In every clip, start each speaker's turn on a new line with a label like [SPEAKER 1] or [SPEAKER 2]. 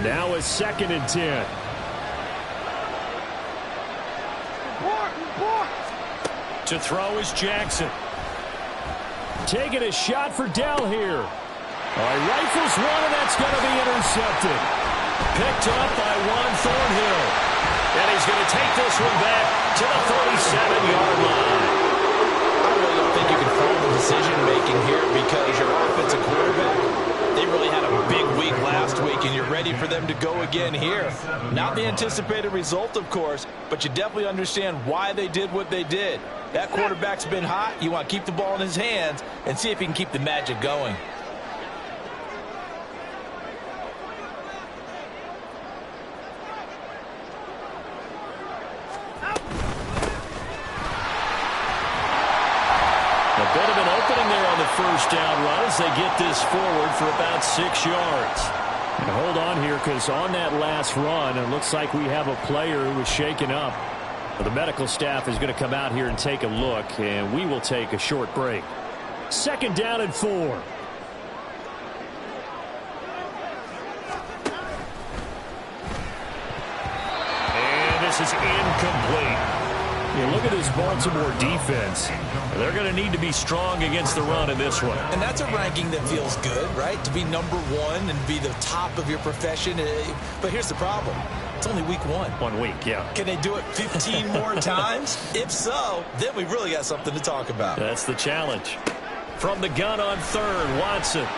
[SPEAKER 1] Now a 2nd and 10. To throw is Jackson. Taking a shot for Dell here. All right, rifles one, and that's going to be intercepted. Picked up by Juan Thornhill. And he's going to take this one back to the 37-yard line.
[SPEAKER 2] I really don't think you can fault the decision-making here because your offensive quarterback, they really had a big week last week, and you're ready for them to go again here. Not the anticipated result, of course, but you definitely understand why they did what they did. That quarterback's been hot. You want to keep the ball in his hands and see if he can keep the magic going.
[SPEAKER 1] A bit of an opening there on the first down run as they get this forward for about 6 yards. And hold on here because on that last run, it looks like we have a player who was shaken up. The medical staff is going to come out here and take a look, and we will take a short break. 2nd down and 4. And this is incomplete. Yeah, look at this Baltimore defense. They're going to need to be strong against the run in this one.
[SPEAKER 2] And that's a ranking that feels good, right? To be number 1 and be the top of your profession. But here's the problem. It's only week 1.
[SPEAKER 1] 1 week, yeah.
[SPEAKER 2] Can they do it 15 more times? If so, then we really got something to talk about.
[SPEAKER 1] That's the challenge. From the gun on 3rd, Watson. And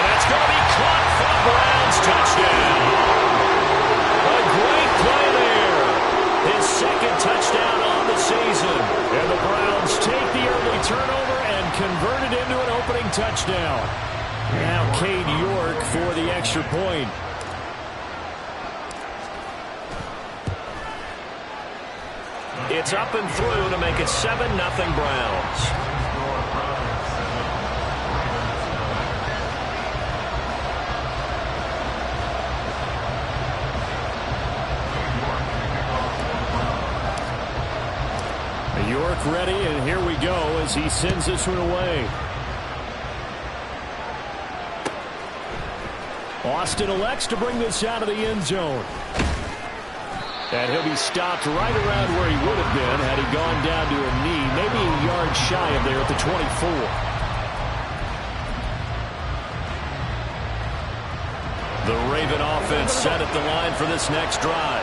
[SPEAKER 1] that's going to be caught for Browns touchdown. A great play there. His 2nd touchdown on the season. And the Browns take the early turnover and convert it into an opening touchdown. Now Cade York for the extra point. It's up and through to make it 7-0 Browns. York ready, and here we go as he sends this one away. Austin elects to bring this out of the end zone. And he'll be stopped right around where he would have been had he gone down to a knee, maybe a yard shy of there at the 24. The Raven offense set at the line for this next drive.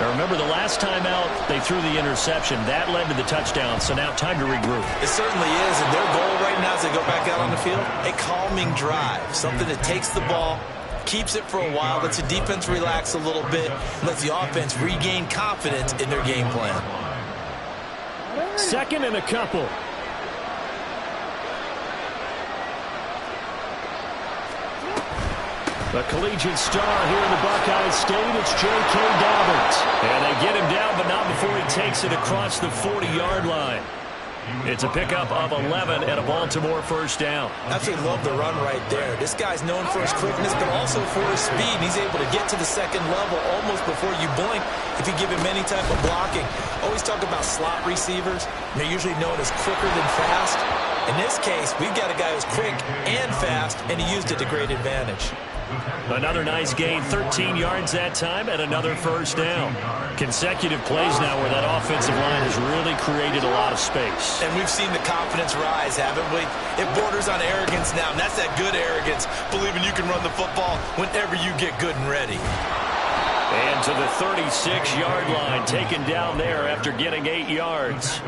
[SPEAKER 1] Now remember, the last time out, they threw the interception. That led to the touchdown, so now time to regroup.
[SPEAKER 2] It certainly is, and their goal right now as they go back out on the field, a calming drive, something that takes the ball, keeps it for a while, lets the defense relax a little bit, lets the offense regain confidence in their game plan.
[SPEAKER 1] 2nd and a couple. The collegiate star here in the Buckeye State, it's J.K. Dobbins. And they get him down, but not before he takes it across the 40-yard line. It's a pickup of 11 and a Baltimore first down.
[SPEAKER 2] Absolutely love the run right there. This guy's known for his quickness, but also for his speed. And he's able to get to the 2nd level almost before you blink if you give him any type of blocking. Always talk about slot receivers. They're usually known as quicker than fast. In this case, we've got a guy who's quick and fast, and he used it to great advantage.
[SPEAKER 1] Another nice gain, 13 yards that time, and another first down. Consecutive plays now where that offensive line has really created a lot of space.
[SPEAKER 2] And we've seen the confidence rise, haven't we? It borders on arrogance now, and that's that good arrogance, believing you can run the football whenever you get good and ready.
[SPEAKER 1] And to the 36-yard line, taken down there after getting 8 yards.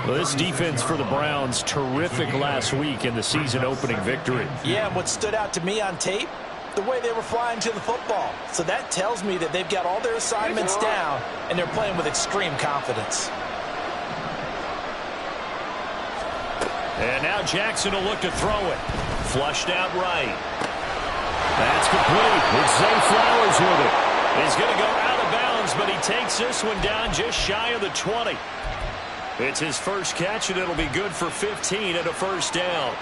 [SPEAKER 1] Well, this defense for the Browns, terrific last week in the season-opening victory.
[SPEAKER 2] Yeah, and what stood out to me on tape, the way they were flying to the football. So that tells me that they've got all their assignments down, and they're playing with extreme confidence.
[SPEAKER 1] And now Jackson will look to throw it. Flushed out right. That's complete. It's Zay Flowers with it. He's going to go out of bounds, but he takes this one down just shy of the 20. It's his first catch, and it'll be good for 15 and a first down.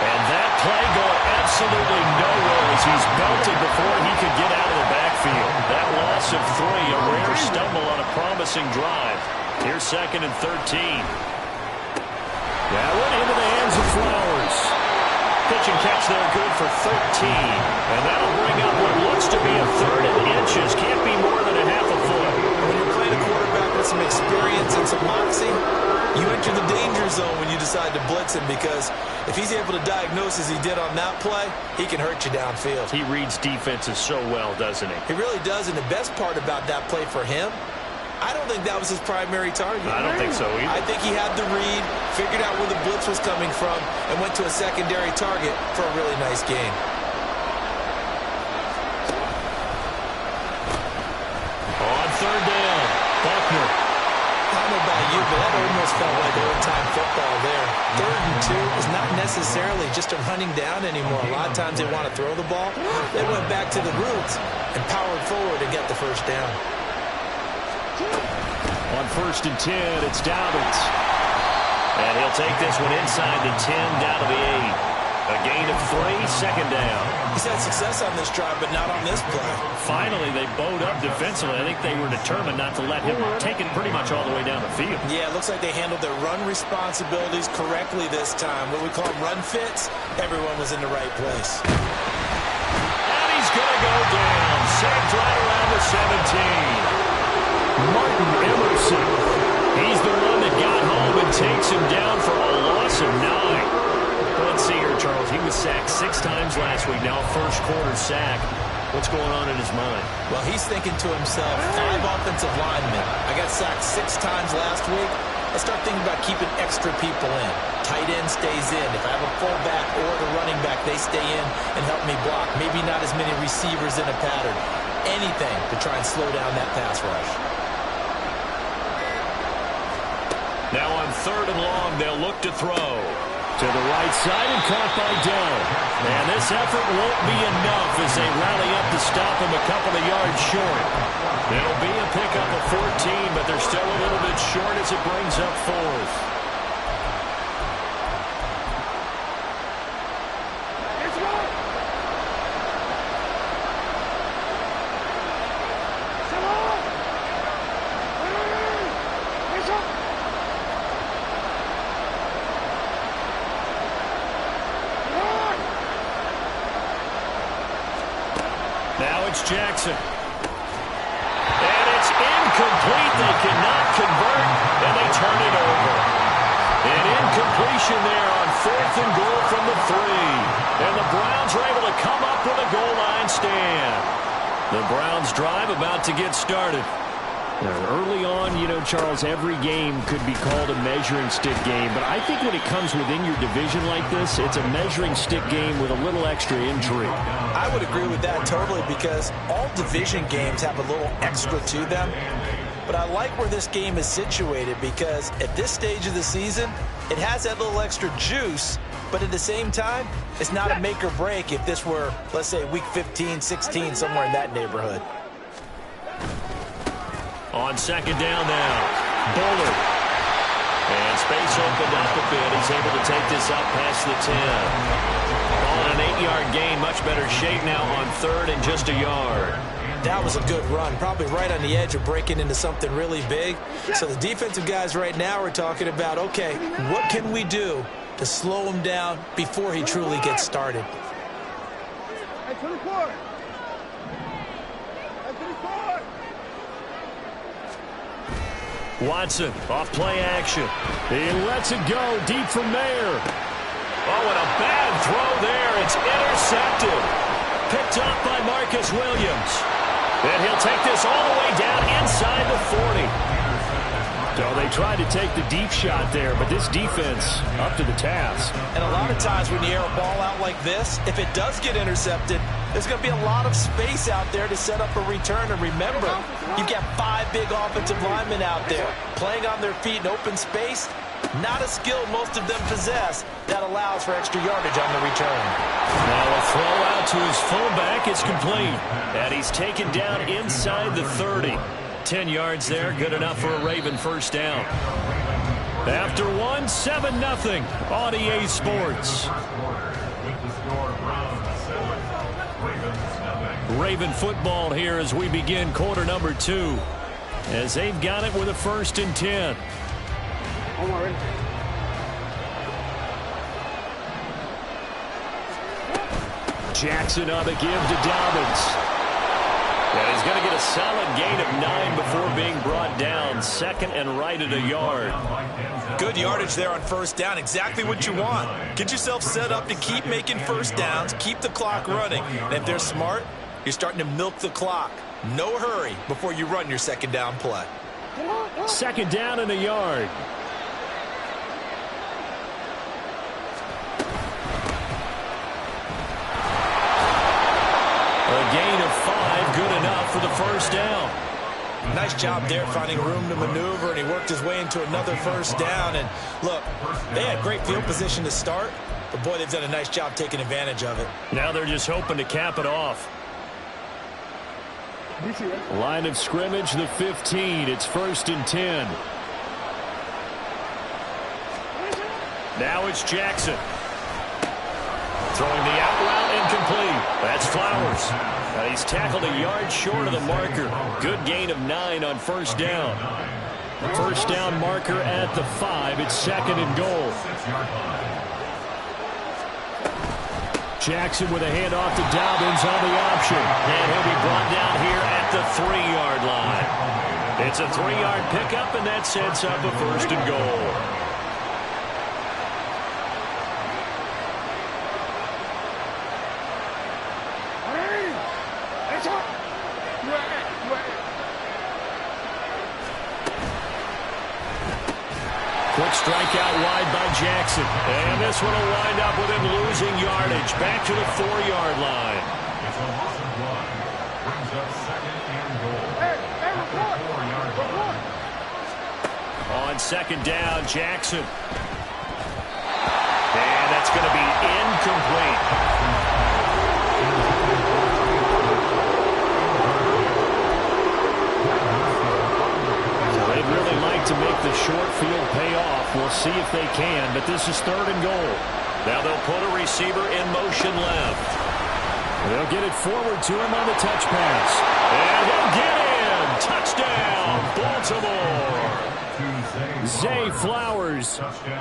[SPEAKER 1] And that play going absolutely nowhere as He's belted before he could get out of the backfield. That loss of 3, a rare stumble on a promising drive. Here's 2nd and 13. That went into the hands of Flowers. Pitch and catch there, good for 13. And that'll bring up what looks to be a 3rd and inches. Can't be more than a half a foot.
[SPEAKER 2] When you're playing a quarterback with some experience and some moxie, you enter the danger zone when you decide to blitz him, because if he's able to diagnose as he did on that play, he can hurt you downfield.
[SPEAKER 1] He reads defenses so well, doesn't he?
[SPEAKER 2] He really does, and the best part about that play for him, I don't think that was his primary target.
[SPEAKER 1] I don't think so either.
[SPEAKER 2] I think he had the read, figured out where the blitz was coming from, and went to a secondary target for a really nice gain.
[SPEAKER 1] On 3rd down, Buckner.
[SPEAKER 2] I don't know about you, but that almost felt like old-time football there. 3rd and 2 is not necessarily just a running down anymore. A lot of times they want to throw the ball. They went back to the roots and powered forward to get the first down.
[SPEAKER 1] On 1st and 10, it's Dobbins. And he'll take this one inside the 10, down to the 8. A gain of 3, 2nd down.
[SPEAKER 2] He's had success on this drive, but not on this play.
[SPEAKER 1] Finally, they bowed up defensively. I think they were determined not to let him take it pretty much all the way down the field.
[SPEAKER 2] Yeah, it looks like they handled their run responsibilities correctly this time. What we call run fits, everyone was in the right place.
[SPEAKER 1] And he's going to go down. Sacked right around the 17. Martin Emerson. He's the one that got home and takes him down for a loss of 9. Let's see here, Charles. He was sacked 6 times last week. Now a first-quarter sack. What's going on in his mind?
[SPEAKER 2] Well, he's thinking to himself, 5 offensive linemen. I got sacked 6 times last week. I start thinking about keeping extra people in. Tight end stays in. If I have a fullback or the running back, they stay in and help me block. Maybe not as many receivers in a pattern. Anything to try and slow down that pass rush.
[SPEAKER 1] Now on 3rd and long, they'll look to throw. To the right side and caught by Dell. And this effort won't be enough as they rally up to stop him a couple of yards short. It'll be a pickup of 14, but they're still a little bit short as it brings up 4th. Now it's Jackson. And it's incomplete. They cannot convert, and they turn it over. An incompletion there on 4th and goal from the 3. And the Browns are able to come up with a goal line stand. The Browns drive about to get started. Now, early on, you know, Charles, every game could be called a measuring stick game. But I think when it comes within your division like this, it's a measuring stick game with a little extra intrigue.
[SPEAKER 2] I would agree with that totally, because all division games have a little extra to them. But I like where this game is situated, because at this stage of the season, it has that little extra juice. But at the same time, it's not a make or break if this were, let's say, week 15, 16, somewhere in that neighborhood.
[SPEAKER 1] On 2nd down now, Bullard. And space opened up a bit. He's able to take this up past the 10. On an 8-yard gain, much better shape now on 3rd and just a yard.
[SPEAKER 2] That was a good run, probably right on the edge of breaking into something really big. So the defensive guys right now are talking about, okay, what can we do to slow him down before he truly gets started?
[SPEAKER 1] Watson, off play action. He lets it go deep from there. Oh, and a bad throw there. It's intercepted. Picked up by Marcus Williams. And he'll take this all the way down inside the 40. So they tried to take the deep shot there, but this defense up to the task.
[SPEAKER 2] And a lot of times when you air a ball out like this, if it does get intercepted, there's going to be a lot of space out there to set up a return. And remember, you've got 5 big offensive linemen out there playing on their feet in open space. Not a skill most of them possess that allows for extra yardage on the return.
[SPEAKER 1] Now a throw out to his fullback is complete. And he's taken down inside the 30. 10 yards there, good enough for a Raven first down. After 1, 7-0 on EA Sports. Raven football here as we begin quarter number 2. As they've got it with a 1st and 10. Jackson on the give to Dobbins. And he's going to get a solid gain of 9 before being brought down. 2nd and right at a yard.
[SPEAKER 2] Good yardage there on 1st down. Exactly what you want. Get yourself set up to keep making 1st downs. Keep the clock running. And if they're smart, you're starting to milk the clock. No hurry before you run your 2nd down play.
[SPEAKER 1] 2nd down and a yard. A gain of 5, good enough for the 1st down.
[SPEAKER 2] Nice job there finding room to maneuver, and he worked his way into another 1st down. And look, they had great field position to start, but boy, they've done a nice job taking advantage of it.
[SPEAKER 1] Now they're just hoping to cap it off. Line of scrimmage, the 15. It's 1st and 10. Now it's Jackson. Throwing the out route incomplete. That's Flowers. And he's tackled a yard short of the marker. Good gain of 9 on 1st down. 1st down marker at the 5. It's 2nd and goal. Jackson with a handoff to Dobbins on the option. And he'll be brought down here at the 3-yard line. It's a 3-yard pickup, and that sets up a 1st and goal. Quick strike out wide by Jackson. And this one will wind up with him losing yardage. Back to the 4-yard line.
[SPEAKER 3] It's a loss of 1. Brings up 2nd and goal.
[SPEAKER 1] On 2nd down, Jackson. And that's going to be incomplete. They'd really like to make the short field pay off. We'll see if they can, but this is 3rd and goal. Now they'll put a receiver in motion left. They'll get it forward to him on the touch pass. And he'll get in. Touchdown, Baltimore. Zay Flowers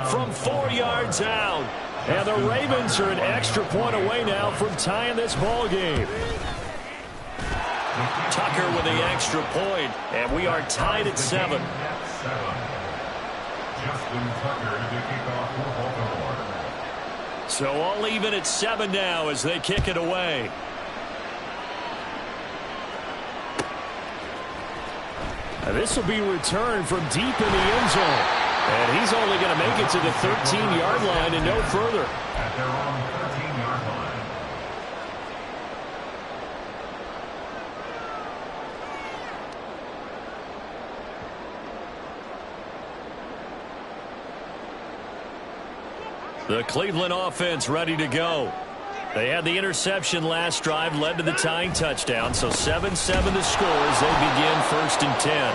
[SPEAKER 1] from 4 yards out. And the Ravens are an extra point away now from tying this ball game. Tucker with the extra point, and we are tied at 7. So all even at 7 now as they kick it away. And this will be returned from deep in the end zone. And he's only going to make it to the 13-yard line and no further.
[SPEAKER 3] At their own 13-yard line.
[SPEAKER 1] The Cleveland offense ready to go. They had the interception last drive, led to the tying touchdown. So 7-7 the score as they begin 1st and 10.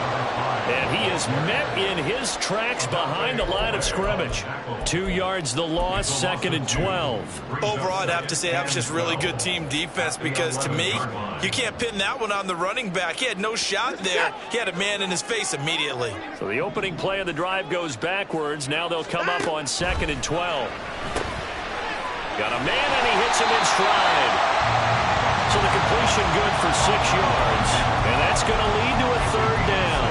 [SPEAKER 1] And he is met in his tracks behind the line of scrimmage. 2 yards the loss, 2nd and 12.
[SPEAKER 2] Overall, I'd have to say that was just really good team defense because, to me, you can't pin that one on the running back. He had no shot there. He had a man in his face immediately.
[SPEAKER 1] So the opening play of the drive goes backwards. Now they'll come up on 2nd and 12. Got a man, and he hits him in stride. So the completion good for 6 yards. And that's going to lead to a 3rd down.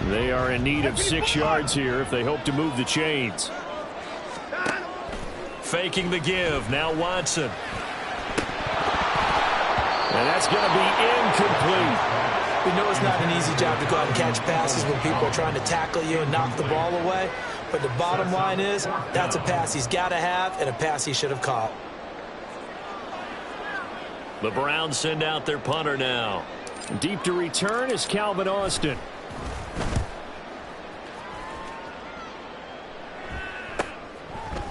[SPEAKER 1] They are in need of 6 yards here if they hope to move the chains. Faking the give. Now Watson. And that's going to be incomplete.
[SPEAKER 4] We know it's not an easy job to go out and catch passes when people are trying to tackle you and knock the ball away. But the bottom line is that's a pass he's got to have and a pass he should have caught.
[SPEAKER 1] The Browns send out their punter now. Deep to return is Calvin Austin.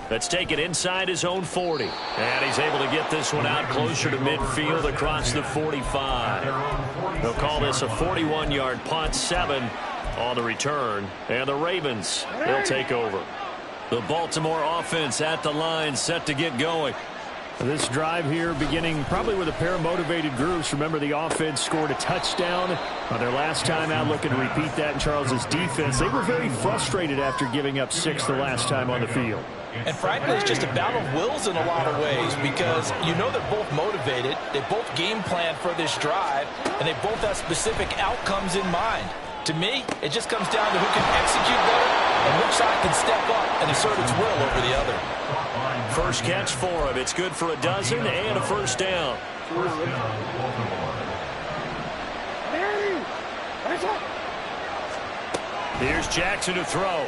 [SPEAKER 1] Let's take it inside his own 40. And he's able to get this one out closer to midfield across the 45. They'll call this a 41-yard punt, 7 on the return. And the Ravens, they'll take over. The Baltimore offense at the line, set to get going.
[SPEAKER 5] This drive here beginning probably with a pair of motivated groups. Remember, the offense scored a touchdown on their last time out, looking to repeat that in Charles's defense. They were very frustrated after giving up 6 the last time on the field.
[SPEAKER 2] And frankly, it's just a battle of wills in a lot of ways because you know they're both motivated, they both game plan for this drive, and they both have specific outcomes in mind. To me, it just comes down to who can execute better and which side can step up and assert its will over the other.
[SPEAKER 1] First catch for him. It's good for a dozen and a first down. Here's Jackson to throw.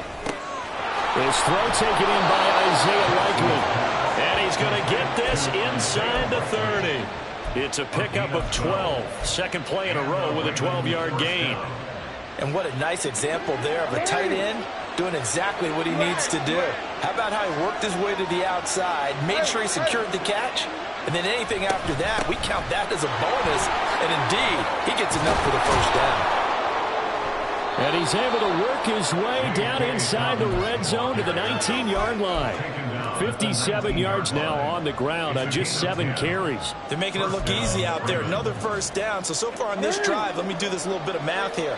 [SPEAKER 5] This throw taken in by Isaiah Likely.
[SPEAKER 1] And he's going to get this inside the 30. It's a pickup of 12. Second play in a row with a 12-yard gain.
[SPEAKER 4] And what a nice example there of a tight end doing exactly what he needs to do. How about how he worked his way to the outside, made sure he secured the catch, and then anything after that, we count that as a bonus. And indeed, he gets enough for the first down.
[SPEAKER 5] And he's able to work his way down inside the red zone to the 19-yard line. 57 yards now on the ground on just 7 carries.
[SPEAKER 4] They're making it look easy out there. Another first down. So far on this drive, let me do this little bit of math here.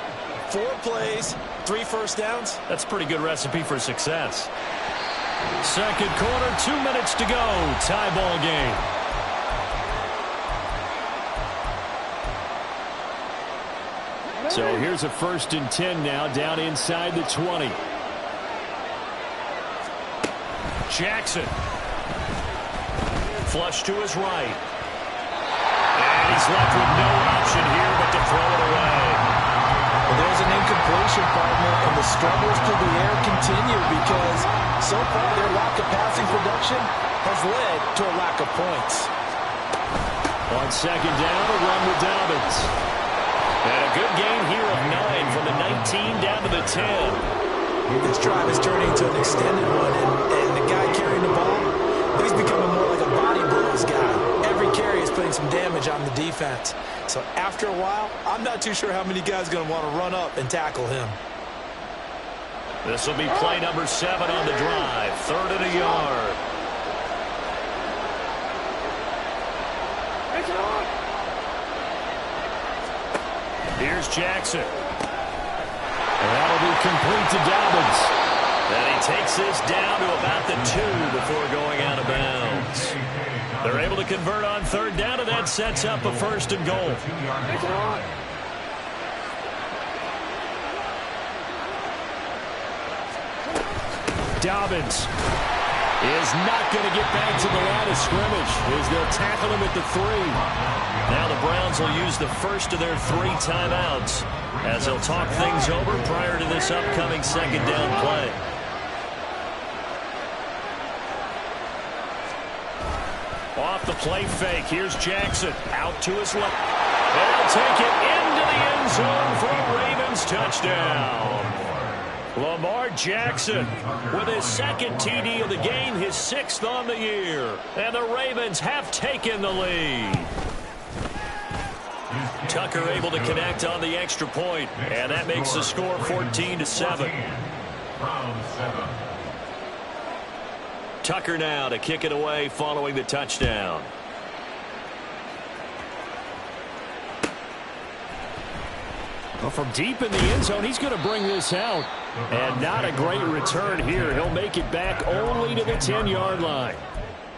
[SPEAKER 4] 4 plays, 3 first downs.
[SPEAKER 1] That's a pretty good recipe for success. Second quarter, 2 minutes to go. Tie ball game.
[SPEAKER 5] So here's a 1st and 10 now down inside the 20.
[SPEAKER 1] Jackson. Flush to his right. And he's left with no option here but to throw it away.
[SPEAKER 4] Well, there's an incompletion, partner, and the struggles through the air continue because so far their lack of passing production has led to a lack of points.
[SPEAKER 5] On second down, a run with Dobbins.
[SPEAKER 1] And a good gain here of 9 from the 19 down to the 10.
[SPEAKER 4] This drive is turning into an extended one, and the guy carrying the ball, he's becoming more like a body blows guy. Every carry is putting some damage on the defense. So after a while, I'm not too sure how many guys are going to want to run up and tackle him.
[SPEAKER 1] This will be play number 7 on the drive. 3rd and a yard. Here's Jackson.
[SPEAKER 5] And that'll be complete to Dobbins.
[SPEAKER 1] And he takes this down to about the 2 before going out of bounds. They're able to convert on 3rd down, and that sets up a 1st and goal.
[SPEAKER 5] Dobbins is not going to get back to the line of scrimmage as they'll tackle him at the 3.
[SPEAKER 1] Now the Browns will use the first of their 3 timeouts as they'll talk things over prior to this upcoming 2nd down play. Off the play fake, here's Jackson. Out to his left. They'll take it into the end zone for a Ravens touchdown. Lamar Jackson with his 2nd TD of the game, his 6th on the year. And the Ravens have taken the lead. Tucker able to connect on the extra point, and that makes the score 14-7. Tucker now to kick it away following the touchdown.
[SPEAKER 5] Well, from deep in the end zone, he's going to bring this out. And not a great return here. He'll make it back only to the 10-yard line.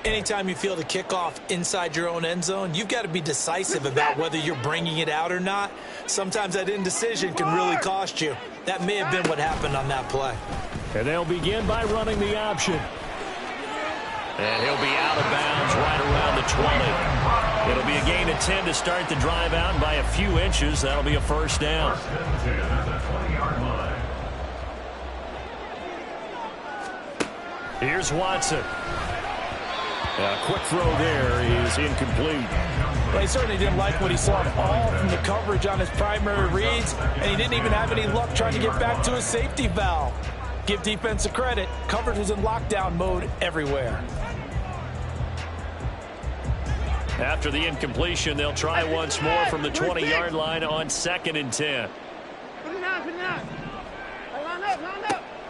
[SPEAKER 4] Anytime you feel the kickoff inside your own end zone, you've got to be decisive about whether you're bringing it out or not. Sometimes that indecision can really cost you. That may have been what happened on that play.
[SPEAKER 5] And they'll begin by running the option.
[SPEAKER 1] And he'll be out of bounds right around the 20. It'll be a gain of 10 to start the drive out by a few inches. That'll be a 1st down. Here's Watson.
[SPEAKER 5] A quick throw there is incomplete.
[SPEAKER 4] Well, he certainly didn't like what he saw at all from the coverage on his primary reads, and he didn't even have any luck trying to get back to his safety valve. Give defense a credit. Coverage was in lockdown mode everywhere.
[SPEAKER 5] After the incompletion, they'll try once more from the 20-yard line on 2nd and 10.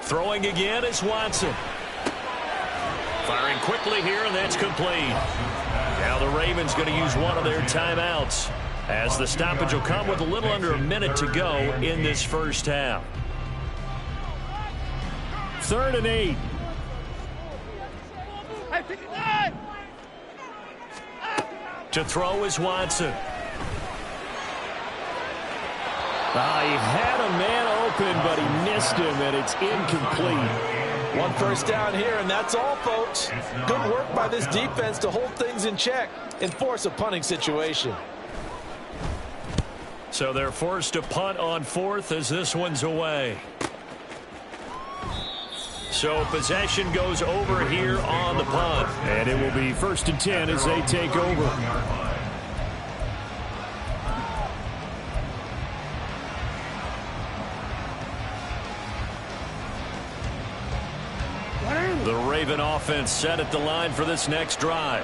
[SPEAKER 5] Throwing again is Watson. Firing quickly here, and that's complete. Now the Ravens going to use one of their timeouts, as the stoppage will come with a little under a minute to go in this first half. 3rd and 8. To throw is Watson. He had a man open, but he missed him, and it's incomplete.
[SPEAKER 4] One first down here, and that's all, folks. Good work by this defense to hold things in check and force a punting situation.
[SPEAKER 5] So they're forced to punt on 4th as this one's away. So possession goes over here on the punt. And it will be 1st and 10 as they take over. The Raven offense set at the line for this next drive.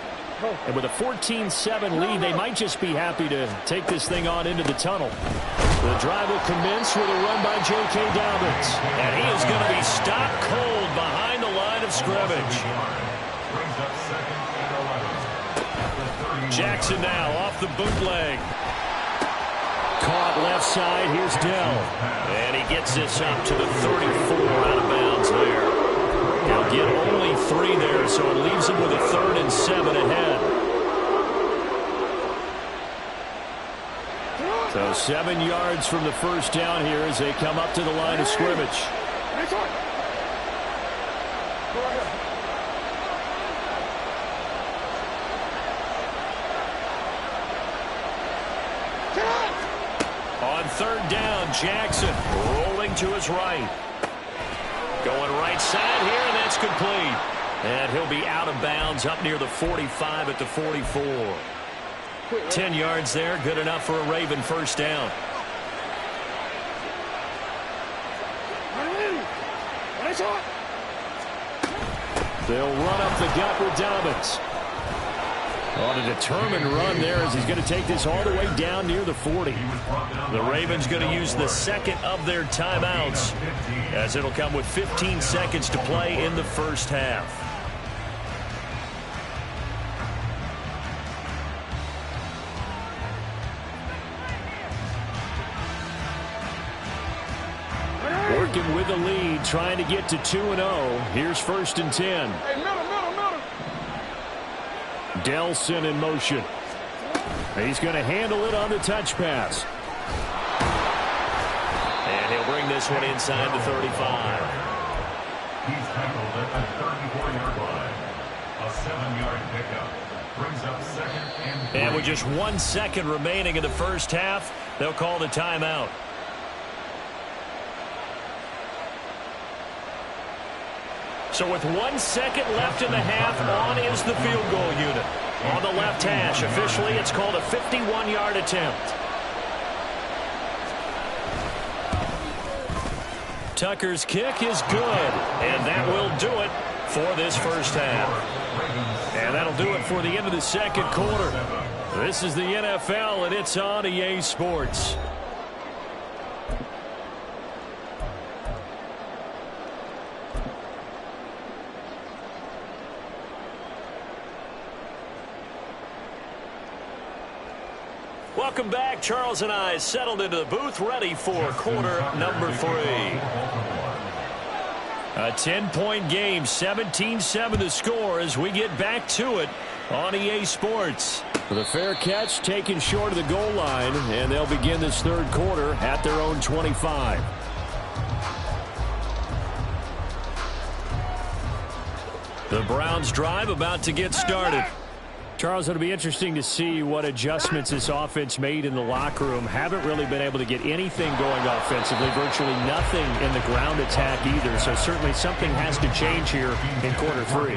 [SPEAKER 5] And with a 14-7 lead, they might just be happy to take this thing on into the tunnel. The drive will commence with a run by J.K. Dobbins. And he is going to be stopped cold behind the line of scrimmage. Jackson now off the bootleg. Caught left side. Here's Dell. And he gets this up to the 34 out of bounds there. He'll get only 3 there, so it leaves him with a 3rd and 7 ahead. So 7 yards from the first down here as they come up to the line of scrimmage. On 3rd down, Jackson rolling to his right. Going right side here, and that's complete. And he'll be out of bounds up near the 45 at the 44. 10 yards there, good enough for a Raven first down. They'll run up the gut with Dobbins. On a determined run there as he's going to take this all the way down near the 40. The Ravens going to use the second of their timeouts as it'll come with 15 seconds to play in the first half. Working with the lead, trying to get to 2-0. Here's 1st and 10.
[SPEAKER 6] Hey, middle.
[SPEAKER 5] Delson in motion. He's going to handle it on the touch pass. And he'll bring this one inside the 35.
[SPEAKER 3] He's tackled at the 34-yard line. A 7-yard pickup. Brings up 2nd and 3.
[SPEAKER 5] And with just 1 second remaining in the first half, they'll call the timeout. So with 1 second left in the half, on is the field goal unit. On the left hash, officially it's called a 51-yard attempt. Tucker's kick is good, and that will do it for this first half. And that'll do it for the end of the second quarter. This is the NFL, and it's on EA Sports. Welcome back. Charles and I settled into the booth, ready for quarter number 3. A 10-point game, 17-7 the score as we get back to it on EA Sports. With a fair catch taken short of the goal line, and they'll begin this third quarter at their own 25. The Browns drive about to get started. Charles, it'll be interesting to see what adjustments this offense made in the locker room. Haven't really been able to get anything going offensively, virtually nothing in the ground attack either. So certainly something has to change here in quarter 3.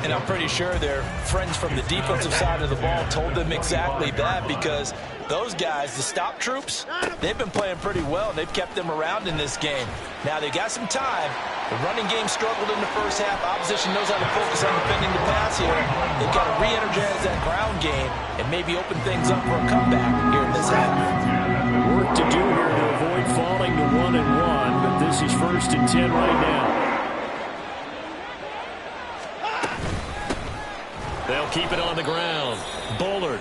[SPEAKER 4] And I'm pretty sure their friends from the defensive side of the ball told them exactly that, because Those guys, the stop troops, they've been playing pretty well. They've kept them around in this game. Now, they got some time. The running game struggled in the first half. Opposition knows how to focus on defending the pass here. They've got to re-energize that ground game and maybe open things up for a comeback here in this half.
[SPEAKER 5] Work to do here to avoid falling to 1-1, but this is 1st and 10 right now. They'll keep it on the ground. Bullard.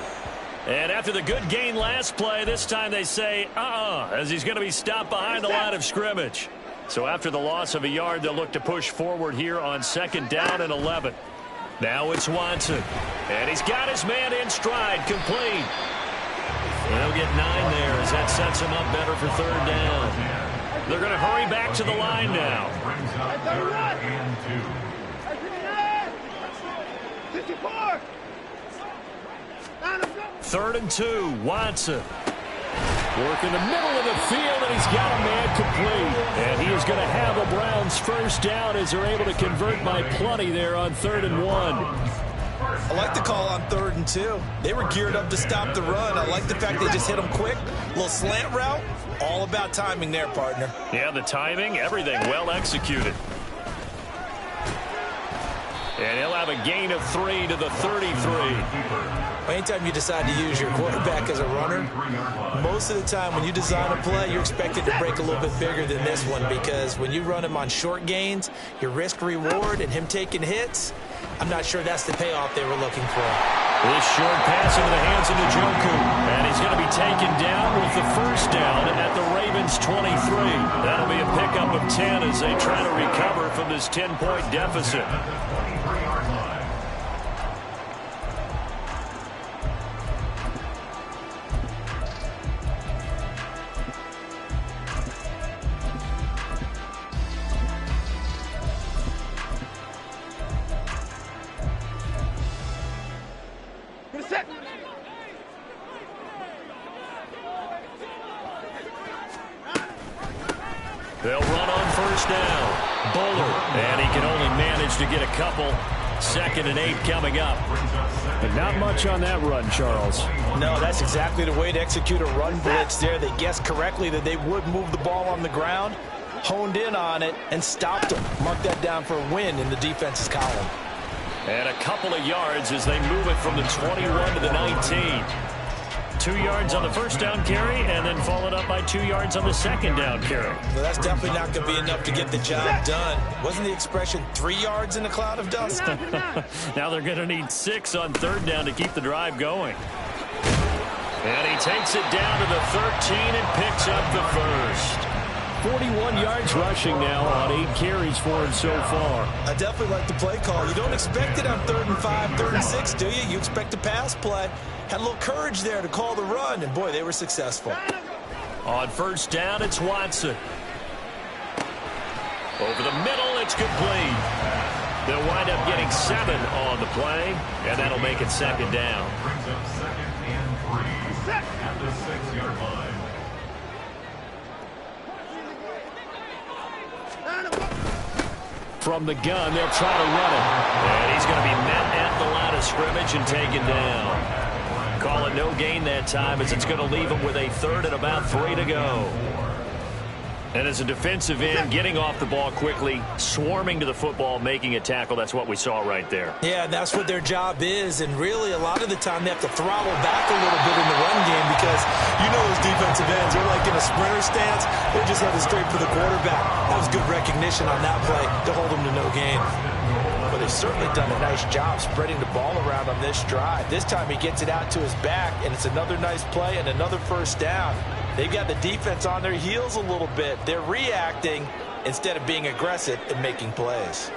[SPEAKER 5] And after the good gain last play, this time they say, as he's going to be stopped behind the line of scrimmage. So after the loss of a yard, they'll look to push forward here on 2nd down and 11. Now it's Watson. And he's got his man in stride, complete. They'll get 9 there as that sets him up better for 3rd down. They're going to hurry back to the line now. 3rd and 2, Watson. Work in the middle of the field, and he's got a man complete. And he is going to have a Browns 1st down as they're able to convert by plenty there on 3rd and 1.
[SPEAKER 4] I like the call on 3rd and 2. They were geared up to stop the run. I like the fact they just hit them quick. Little slant route. All about timing there, partner.
[SPEAKER 5] Yeah, the timing, everything well executed. And he'll have a gain of 3 to the 33.
[SPEAKER 4] Anytime you decide to use your quarterback as a runner, most of the time when you design a play, you're expected to break a little bit bigger than this one, because when you run him on short gains, your risk-reward and him taking hits, I'm not sure that's the payoff they were looking for.
[SPEAKER 5] This short pass into the hands of Njoku, and he's going to be taken down with the 1st down at the Ravens 23. That'll be a pickup of 10 as they try to recover from this 10-point deficit. They'll run on 1st down. Bullard, and he can only manage to get a couple. 2nd and 8 coming up. But not much on that run, Charles.
[SPEAKER 4] No, that's exactly the way to execute a run blitz there. They guessed correctly that they would move the ball on the ground, honed in on it, and stopped them. Mark that down for a win in the defense's column.
[SPEAKER 5] And a couple of yards as they move it from the 21 to the 19. 2 yards on the 1st down carry, and then followed up by 2 yards on the 2nd down carry.
[SPEAKER 4] Well, that's definitely not going to be enough to get the job done. Wasn't the expression 3 yards in a cloud of dust?
[SPEAKER 5] Now they're going to need 6 on 3rd down to keep the drive going. And he takes it down to the 13 and picks up the 1st. 41 yards rushing now on 8 carries for him so far.
[SPEAKER 4] I definitely like the play call. You don't expect it on 3rd and 5, 3rd and 6, do you? You expect a pass play. Had a little courage there to call the run, and boy, they were successful.
[SPEAKER 5] On 1st down, it's Watson. Over the middle, it's complete. They'll wind up getting 7 on the play, and that'll make it 2nd down.
[SPEAKER 3] Brings up 2nd and 3 at the 6-yard line.
[SPEAKER 5] From the gun, they'll try to run it. And he's going to be met at the line of scrimmage and taken down. Call it no gain that time as it's going to leave him with a 3rd and about 3 to go. And as a defensive end, getting off the ball quickly, swarming to the football, making a tackle, that's what we saw right there.
[SPEAKER 4] Yeah, that's what their job is, and really a lot of the time they have to throttle back a little bit in the run game because you know those defensive ends, they're like in a sprinter stance. They're just headed straight for the quarterback. That was good recognition on that play to hold them to no gain. But they've certainly done a nice job spreading the ball around on this drive. This time he gets it out to his back, and it's another nice play and another 1st down. They've got the defense on their heels a little bit. They're reacting instead of being aggressive and making plays.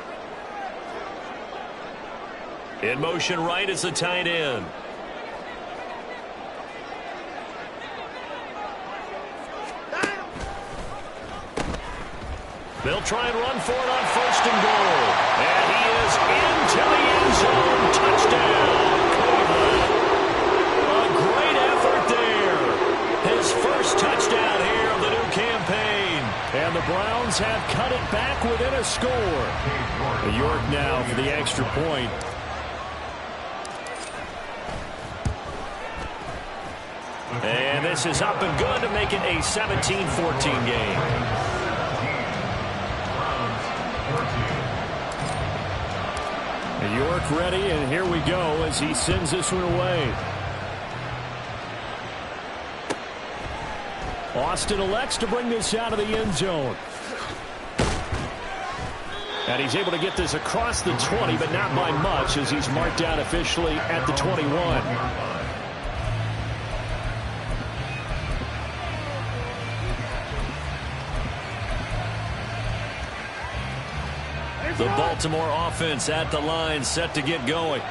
[SPEAKER 5] In motion right is the tight end. They'll try and run for it on 1st and goal. And he is into the end zone. Touchdown, Cleveland. A great effort there. His first touchdown here of the new campaign. And the Browns have cut it back within a score. York now for the extra point. And
[SPEAKER 1] this is up and good to make it a 17-14 game.
[SPEAKER 5] York ready, and here we go as he sends this one away. Austin elects to bring this out of the end zone. And he's able to get this across the 20, but not by much as he's marked down officially at the 21.
[SPEAKER 1] The Baltimore offense at the line, set to get going.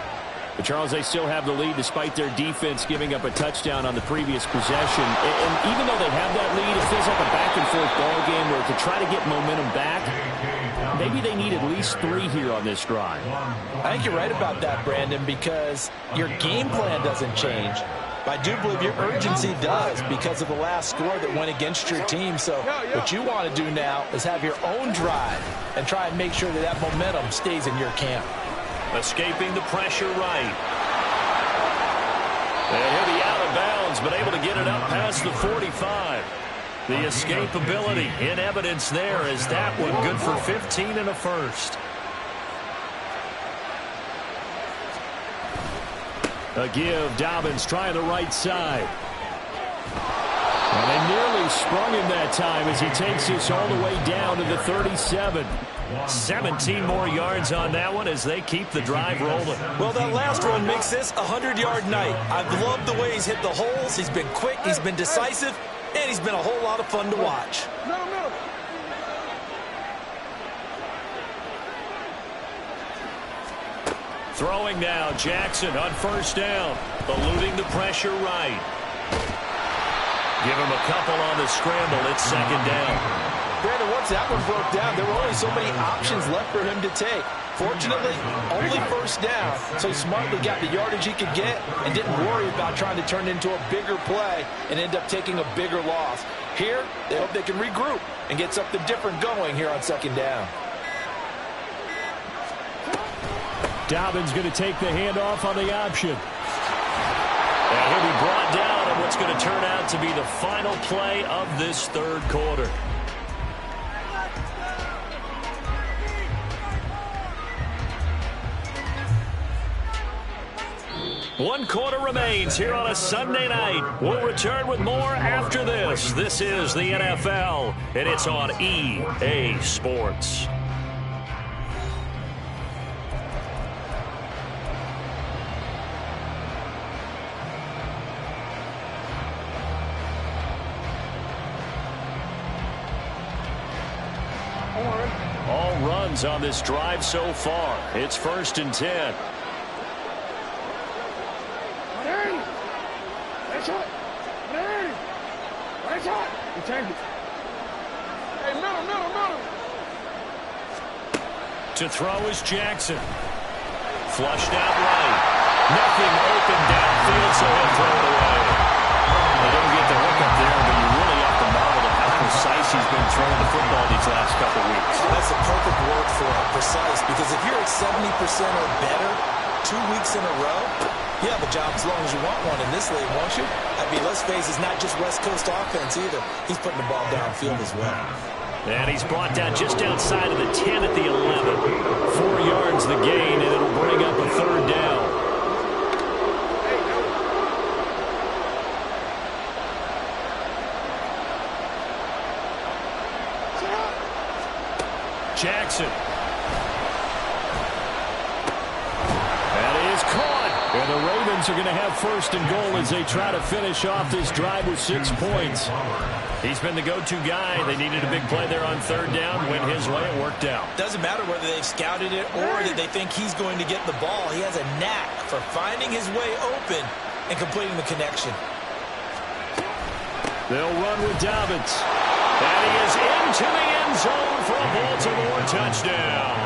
[SPEAKER 5] But Charles, they still have the lead despite their defense giving up a touchdown on the previous possession. And even though they have that lead, it feels like a back-and-forth ball game where to try to get momentum back, maybe they need at least 3 here on this drive.
[SPEAKER 4] I think you're right about that, Brandon, because your game plan doesn't change. But I do believe your urgency does because of the last score that went against your team. So what you want to do now is have your own drive and try and make sure that that momentum stays in your camp.
[SPEAKER 1] Escaping the pressure right. And he'll be out of bounds, but able to get it up past the 45. The escapability in evidence there as that one good for 15 and a first.
[SPEAKER 5] A give, Dobbins trying the right side. And they nearly sprung him that time as he takes this all the way down to the 37.
[SPEAKER 1] 17 more yards on that one as they keep the drive rolling.
[SPEAKER 4] Well, that last run makes this a 100-yard night. I've loved the way he's hit the holes. He's been quick, he's been decisive, and he's been a whole lot of fun to watch.
[SPEAKER 1] Throwing now, Jackson on first down, eluding the pressure right. Give him a couple on the scramble. It's second down.
[SPEAKER 4] Brandon, once that one broke down, there were only so many options left for him to take. Fortunately, only first down, so he smartly got the yardage he could get and didn't worry about trying to turn it into a bigger play and end up taking a bigger loss. Here, they hope they can regroup and get something different going here on second down.
[SPEAKER 5] Dobbins going to take the handoff on the option.
[SPEAKER 1] And he'll be brought down on what's going to turn out to be the final play of this third quarter. One quarter remains here on a Sunday night. We'll return with more after this. This is the NFL, and it's on EA Sports. All runs on this drive so far. It's 1st and 10. To throw is Jackson. Flushed out right. Nothing open downfield, so he'll throw it away. They don't get the hook up there, but you really have to marvel at how precise he's been throwing the football these last couple weeks.
[SPEAKER 4] That's a perfect word for it, precise, because if you're at 70% or better 2 weeks in a row, you have a job as long as you want one in this league, won't you? I mean, let's face it, it's not just West Coast offense either. He's putting the ball downfield as well.
[SPEAKER 1] And he's brought down just outside of the 10 at the 11. 4 yards the gain, and it'll bring up a third down. Jackson. That is caught.
[SPEAKER 5] And the Ravens are going to have 1st and goal as they try to finish off this drive with 6 points.
[SPEAKER 1] He's been the go-to guy. They needed a big play there on third down. Went his way. It worked out.
[SPEAKER 4] Doesn't matter whether they've scouted it or that they think he's going to get the ball. He has a knack for finding his way open and completing the connection.
[SPEAKER 5] They'll run with Dobbins.
[SPEAKER 1] And he is into the end zone for a Baltimore touchdown.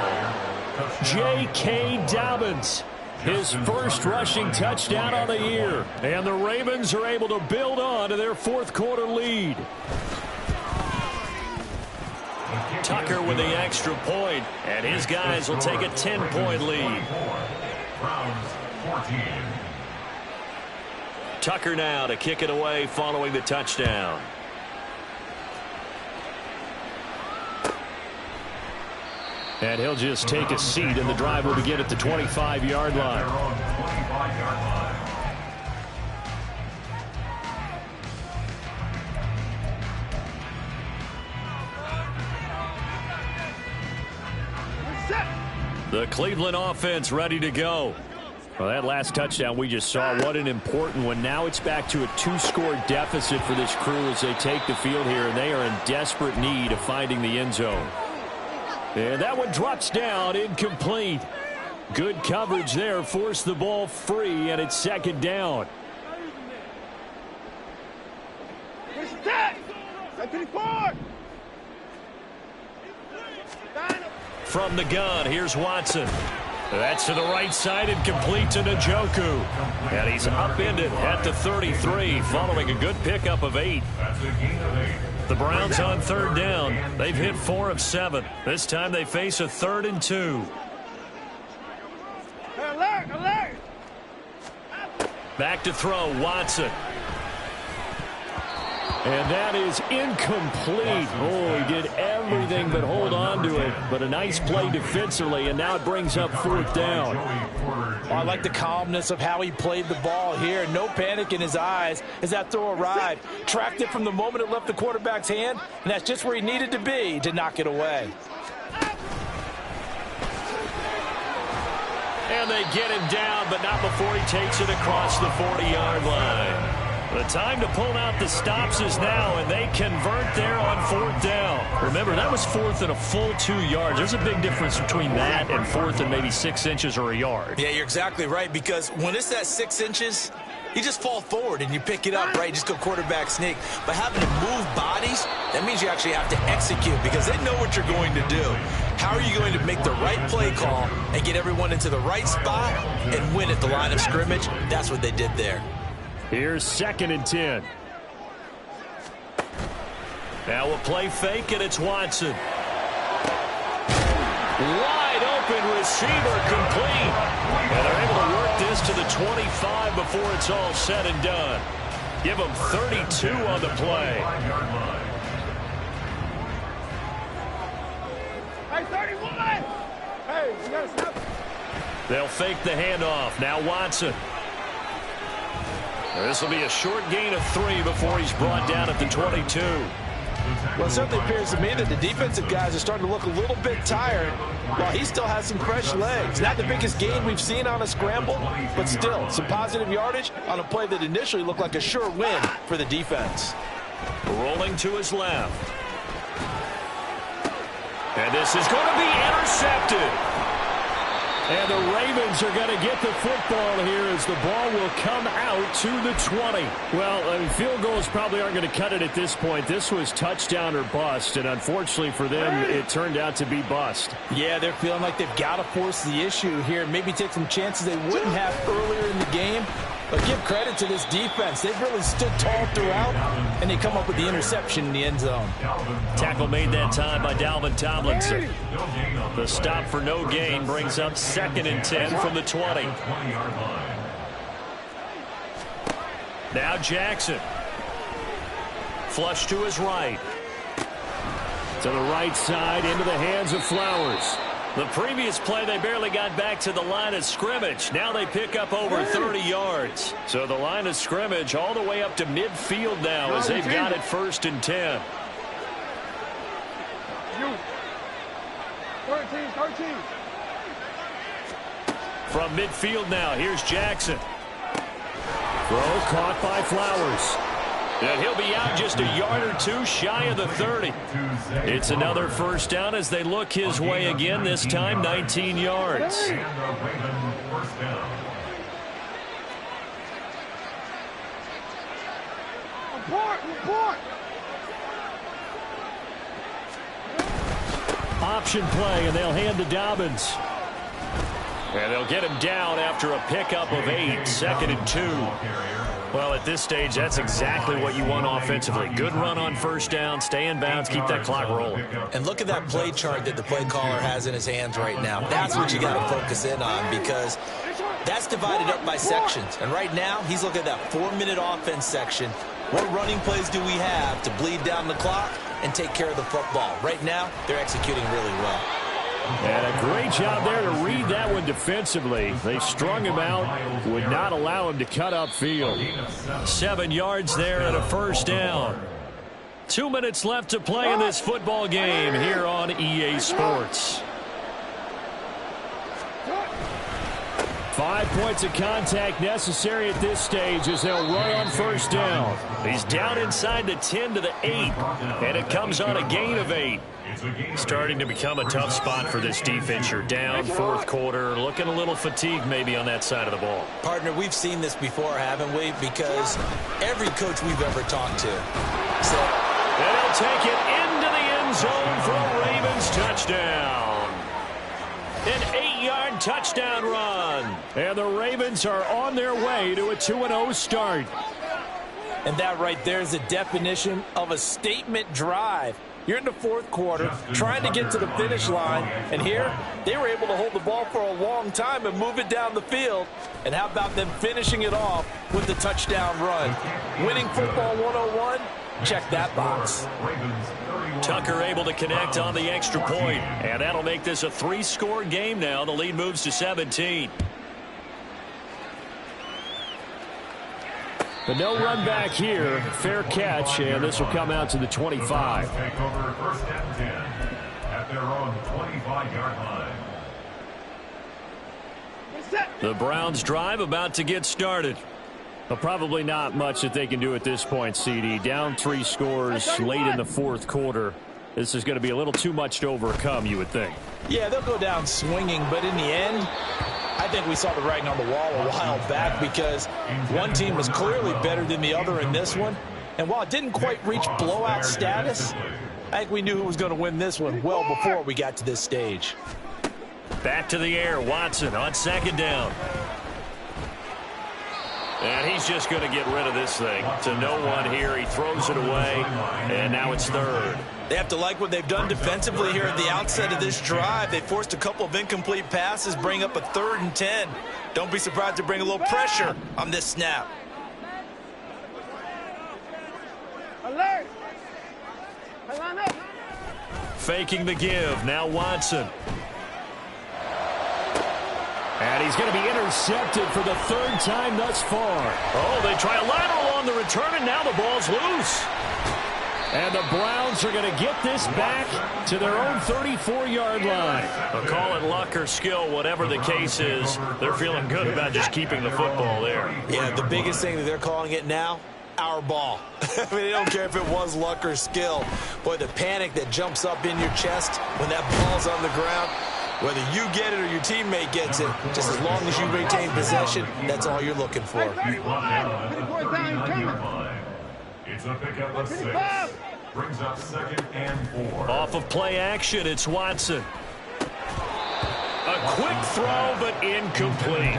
[SPEAKER 5] J.K. Dobbins. His first rushing touchdown on the year. And the Ravens are able to build on to their 4th quarter lead.
[SPEAKER 1] Tucker with the extra point, and his guys will take a 10-point lead.
[SPEAKER 3] Browns 14.
[SPEAKER 1] Tucker now to kick it away following the touchdown.
[SPEAKER 5] And he'll just take a seat, and the drive will begin at the 25-yard line.
[SPEAKER 1] The Cleveland offense ready to go.
[SPEAKER 5] Well, that last touchdown we just saw, what an important one. Now it's back to a 2-score deficit for this crew as they take the field here, and they are in desperate need of finding the end zone. And that one drops down, incomplete. Good coverage there, forced the ball free, and it's second down.
[SPEAKER 1] From the gun, here's Watson. That's to the right side and complete to Njoku. And he's upended at the 33 following a good pickup of 8. The Browns on third down. They've hit 4 of 7. This time they face a 3rd and 2.
[SPEAKER 6] Alert!
[SPEAKER 1] Back to throw, Watson.
[SPEAKER 5] And that is incomplete. Oh, he did everything but hold on to it. But a nice play defensively, and now it brings up 4th down.
[SPEAKER 4] Oh, I like the calmness of how he played the ball here. No panic in his eyes as that throw arrived. Tracked it from the moment it left the quarterback's hand, and that's just where he needed to be to knock it away.
[SPEAKER 1] And they get him down, but not before he takes it across the 40-yard line. The time to pull out the stops is now, and they convert there on 4th down. Remember, that was 4th and a full 2 yards. There's a big difference between that and 4th and maybe 6 inches or a yard.
[SPEAKER 4] Yeah, you're exactly right, because when it's that 6 inches, you just fall forward and you pick it up, right? Just go quarterback sneak. But having to move bodies, that means you actually have to execute because they know what you're going to do. How are you going to make the right play call and get everyone into the right spot and win at the line of scrimmage? That's what they did there.
[SPEAKER 5] Here's 2nd and 10.
[SPEAKER 1] Now a play fake, and it's Watson. Wide open receiver complete. And they're able to work this to the 25 before it's all said and done. Give them 32 on the play.
[SPEAKER 6] Hey, 31! Hey, you got to stop.
[SPEAKER 1] They'll fake the handoff. Now Watson. This will be a short gain of 3 before he's brought down at the 22.
[SPEAKER 4] Well, it certainly appears to me that the defensive guys are starting to look a little bit tired while he still has some fresh legs. Not the biggest gain we've seen on a scramble, but still some positive yardage on a play that initially looked like a sure win for the defense.
[SPEAKER 1] Rolling to his left. And this is going to be intercepted.
[SPEAKER 5] And the Ravens are going to get the football here as the ball will come out to the 20. Well, field goals probably aren't going to cut it at this point. This was touchdown or bust, and unfortunately for them, it turned out to be bust.
[SPEAKER 4] Yeah, they're feeling like they've got to force the issue here, maybe take some chances they wouldn't have earlier in the game. But give credit to this defense. They've really stood tall throughout, and they come up with the interception in the end zone.
[SPEAKER 1] Tackle made that time by Dalvin Tomlinson. The stop for no gain brings up 2nd and 10 from the 20. Now Jackson. Flush to his right.
[SPEAKER 5] To the right side, into the hands of Flowers.
[SPEAKER 1] The previous play, they barely got back to the line of scrimmage. Now they pick up over 30 yards. So the line of scrimmage all the way up to midfield now as they've got it 1st and 10.
[SPEAKER 6] 13.
[SPEAKER 1] From midfield now, here's Jackson.
[SPEAKER 5] Throw caught by Flowers.
[SPEAKER 1] And he'll be out just a yard or 2 shy of the 30. It's another 1st down as they look his way again, this time 19 yards.
[SPEAKER 6] Report!
[SPEAKER 5] Option play, and they'll hand to Dobbins.
[SPEAKER 1] And they'll get him down after a pickup of 8, 2nd and 2. Well, at this stage, that's exactly what you want offensively. Good run on 1st down, stay in bounds, keep that clock rolling.
[SPEAKER 4] And look at that play chart that the play caller has in his hands right now. That's what you got to focus in on because That's divided up by sections. And right now, he's looking at that 4-minute offense section. What running plays do we have to bleed down the clock and take care of the football? Right now, they're executing really well.
[SPEAKER 5] And a great job there to read that one defensively. They strung him out, would not allow him to cut upfield.
[SPEAKER 1] 7 yards there and a first down. 2 minutes left to play in this football game here on EA Sports.
[SPEAKER 5] 5 points of contact necessary at this stage as they'll run on first down.
[SPEAKER 1] He's down inside the 10 to the 8, and it comes on a gain of 8. Starting to become a tough spot for this defense. You're down fourth quarter, looking a little fatigued maybe on that side of the ball.
[SPEAKER 4] Partner, we've seen this before, haven't we? Because every coach we've ever talked to said,
[SPEAKER 1] and he'll take it into the end zone for a Ravens touchdown. An 8-yard touchdown run.
[SPEAKER 5] And the Ravens are on their way to a 2-0 start.
[SPEAKER 4] And that right there is the definition of a statement drive. You're in the fourth quarter, trying to get to the finish line, and here they were able to hold the ball for a long time and move it down the field. And how about them finishing it off with the touchdown run? Winning football 101, check that box.
[SPEAKER 1] Tucker able to connect on the extra point, and that'll make this a 3-score game now. The lead moves to 17.
[SPEAKER 5] But no run back here. Fair catch, and this will come out to the 25.
[SPEAKER 3] Take over first and 10 at their own 25-yard line.
[SPEAKER 1] The Browns drive about to get started.
[SPEAKER 5] But probably not much that they can do at this point, CD. Down 3 scores late in the fourth quarter. This is going to be a little too much to overcome, you would think.
[SPEAKER 4] Yeah, they'll go down swinging, but in the end, I think we saw the writing on the wall a while back because one team was clearly better than the other in this one. And while it didn't quite reach blowout status, I think we knew who was going to win this one well before we got to this stage.
[SPEAKER 1] Back to the air, Watson on second down. And he's just going to get rid of this thing. To no one here. He throws it away, and now it's third.
[SPEAKER 4] They have to like what they've done defensively here at the outset of this drive. They forced a couple of incomplete passes, bring up a 3rd and 10. Don't be surprised to bring a little pressure on this snap.
[SPEAKER 6] Alert! Line up.
[SPEAKER 1] Faking the give. Now Watson.
[SPEAKER 5] And he's going to be intercepted for the 3rd time thus far.
[SPEAKER 1] Oh, they try a lateral on the return, and now the ball's loose.
[SPEAKER 5] And the Browns are going to get this back to their own 34-yard line.
[SPEAKER 1] I'll call it luck or skill, whatever the case is. They're feeling good about just keeping the football there.
[SPEAKER 4] Yeah, the biggest thing that they're calling it now, our ball. I mean, they don't care if it was luck or skill. Boy, the panic that jumps up in your chest when that ball's on the ground, whether you get it or your teammate gets it, just as long as you maintain possession, that's all you're looking for.
[SPEAKER 3] It's a pickup of 6. Brings up 2nd and 4.
[SPEAKER 1] Off of play action, it's Watson. A quick throw, but incomplete.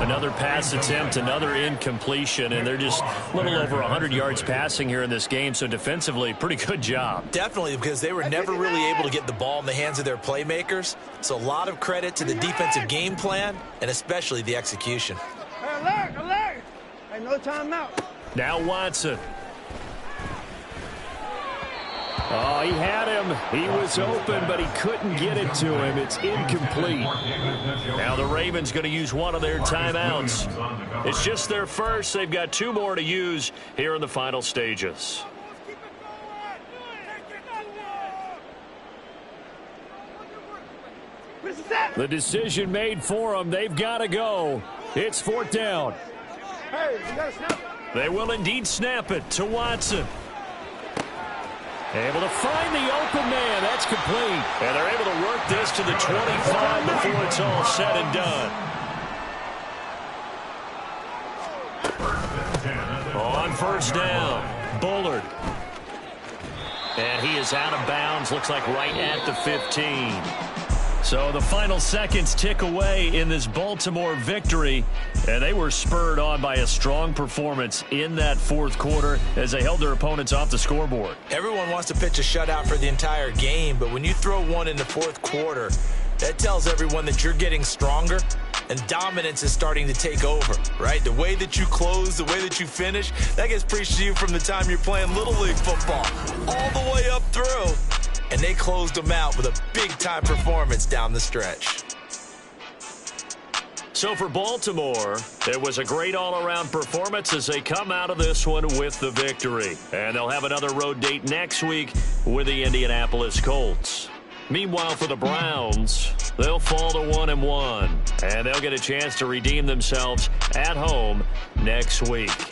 [SPEAKER 1] Another pass attempt, another incompletion, and they're just a little over 100 yards passing here in this game, so defensively, pretty good job.
[SPEAKER 4] Definitely, because they were never really able to get the ball in the hands of their playmakers, so a lot of credit to the defensive game plan, and especially the execution.
[SPEAKER 6] Hey, alert, alert! Hey, no timeout.
[SPEAKER 1] Now Watson.
[SPEAKER 5] Oh, he had him. He was open, but he couldn't get it to him. It's incomplete.
[SPEAKER 1] Now the Ravens going to use one of their timeouts. It's just their first. They've got 2 more to use here in the final stages.
[SPEAKER 5] The decision made for them. They've got to go. It's 4th down.
[SPEAKER 6] Hey, you got to snap.
[SPEAKER 1] They will indeed snap it to Watson.
[SPEAKER 5] Able to find the open man. That's complete.
[SPEAKER 1] And they're able to work this to the 25 before it's all said and done. On first down, Bullard. And he is out of bounds, looks like right at the 15. So the final seconds tick away in this Baltimore victory, and they were spurred on by a strong performance in that fourth quarter as they held their opponents off the scoreboard.
[SPEAKER 4] Everyone wants to pitch a shutout for the entire game, but when you throw one in the fourth quarter, that tells everyone that you're getting stronger and dominance is starting to take over, right? The way that you close, the way that you finish, that gets preached to you from the time you're playing Little League football all the way up through. And they closed them out with a big-time performance down the stretch.
[SPEAKER 1] So for Baltimore, it was a great all-around performance as they come out of this one with the victory. And they'll have another road date next week with the Indianapolis Colts. Meanwhile, for the Browns, they'll fall to 1-1, and they'll get a chance to redeem themselves at home next week.